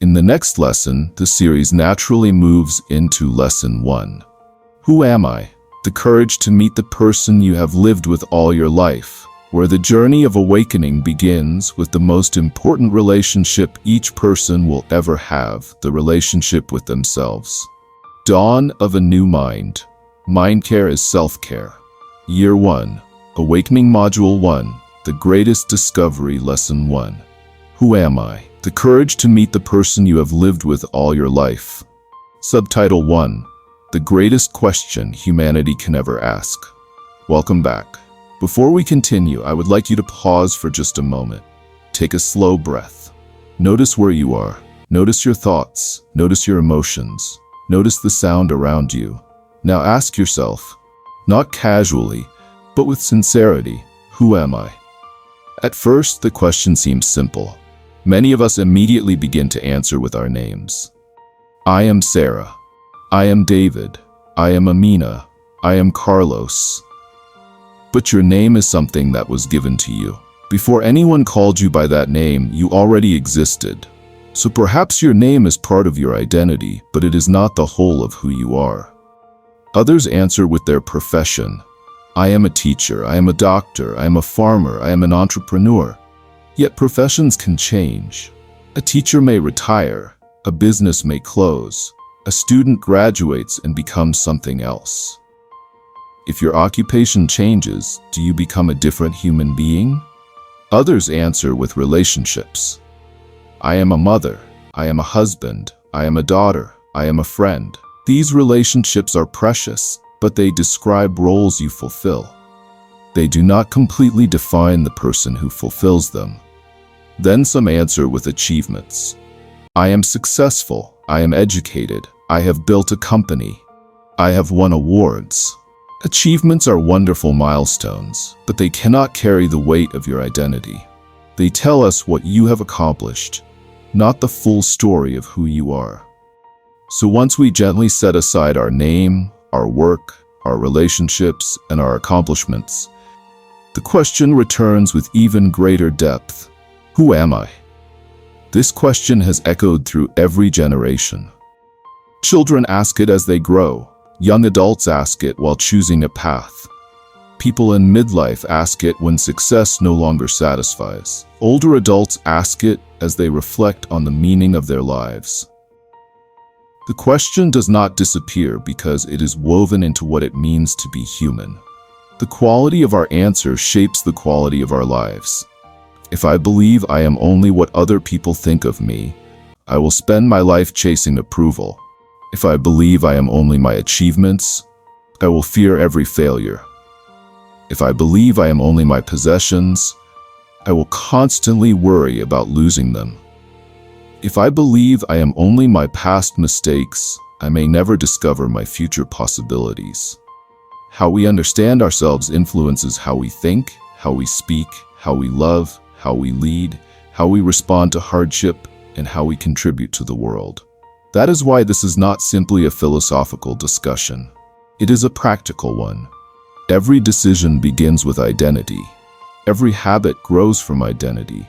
In the next lesson, the series naturally moves into Lesson 1. Who am I? The courage to meet the person you have lived with all your life, where the journey of awakening begins with the most important relationship each person will ever have, the relationship with themselves. Dawn of a new mind. Mind care is self-care. Year 1. Awakening Module 1. The greatest discovery. Lesson 1. Who am I? The courage to meet the person you have lived with all your life. Subtitle 1. The greatest question humanity can ever ask. Welcome back. Before we continue, I would like you to pause for just a moment. Take a slow breath. Notice where you are. Notice your thoughts. Notice your emotions. Notice the sound around you. Now ask yourself, not casually, but with sincerity, who am I? At first, the question seems simple. Many of us immediately begin to answer with our names. I am Sarah. I am David. I am Amina. I am Carlos. But your name is something that was given to you. Before anyone called you by that name, you already existed. So perhaps your name is part of your identity, but it is not the whole of who you are. Others answer with their profession. I am a teacher, I am a doctor, I am a farmer, I am an entrepreneur. Yet professions can change. A teacher may retire, a business may close, a student graduates and becomes something else. If your occupation changes, do you become a different human being? Others answer with relationships. I am a mother, I am a husband, I am a daughter, I am a friend. These relationships are precious, but they describe roles you fulfill. They do not completely define the person who fulfills them. Then some answer with achievements. I am successful, I am educated, I have built a company, I have won awards. Achievements are wonderful milestones, but they cannot carry the weight of your identity. They tell us what you have accomplished, not the full story of who you are. So once we gently set aside our name, our work, our relationships, and our accomplishments, the question returns with even greater depth. Who am I? This question has echoed through every generation. Children ask it as they grow. Young adults ask it while choosing a path. People in midlife ask it when success no longer satisfies. Older adults ask it as they reflect on the meaning of their lives. The question does not disappear because it is woven into what it means to be human. The quality of our answer shapes the quality of our lives. If I believe I am only what other people think of me, I will spend my life chasing approval. If I believe I am only my achievements, I will fear every failure. If I believe I am only my possessions, I will constantly worry about losing them. If I believe I am only my past mistakes, I may never discover my future possibilities. How we understand ourselves influences how we think, how we speak, how we love, how we lead, how we respond to hardship, and how we contribute to the world. That is why this is not simply a philosophical discussion. It is a practical one. Every decision begins with identity. Every habit grows from identity.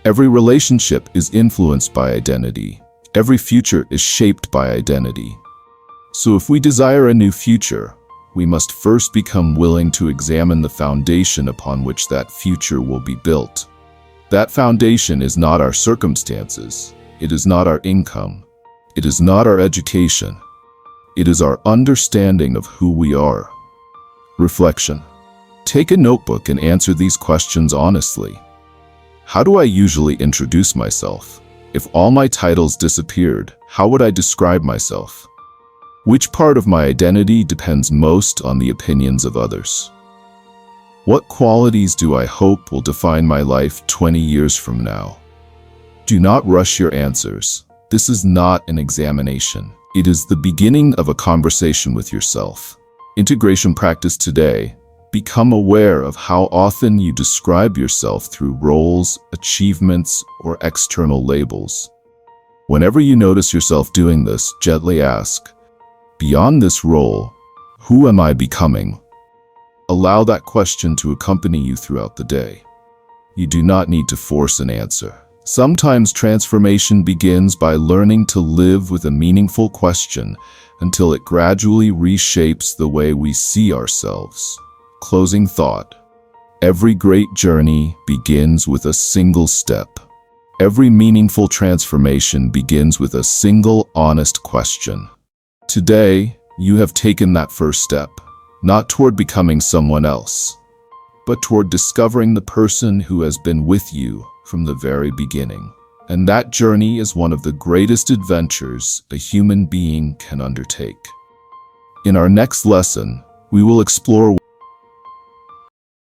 Every relationship is influenced by identity. Every future is shaped by identity. So if we desire a new future, we must first become willing to examine the foundation upon which that future will be built. That foundation is not our circumstances. It is not our income. It is not our education. It is our understanding of who we are. Reflection. Take a notebook and answer these questions honestly. How do I usually introduce myself? If all my titles disappeared, how would I describe myself? Which part of my identity depends most on the opinions of others? What qualities do I hope will define my life 20 years from now? Do not rush your answers. This is not an examination. It is the beginning of a conversation with yourself. Integration practice today. Become aware of how often you describe yourself through roles, achievements, or external labels. Whenever you notice yourself doing this, gently ask, beyond this role, who am I becoming? Allow that question to accompany you throughout the day. You do not need to force an answer. Sometimes transformation begins by learning to live with a meaningful question until it gradually reshapes the way we see ourselves. Closing thought. Every great journey begins with a single step. Every meaningful transformation begins with a single honest question. Today, you have taken that first step, not toward becoming someone else, but toward discovering the person who has been with you from the very beginning. And that journey is one of the greatest adventures a human being can undertake. In our next lesson, we will explore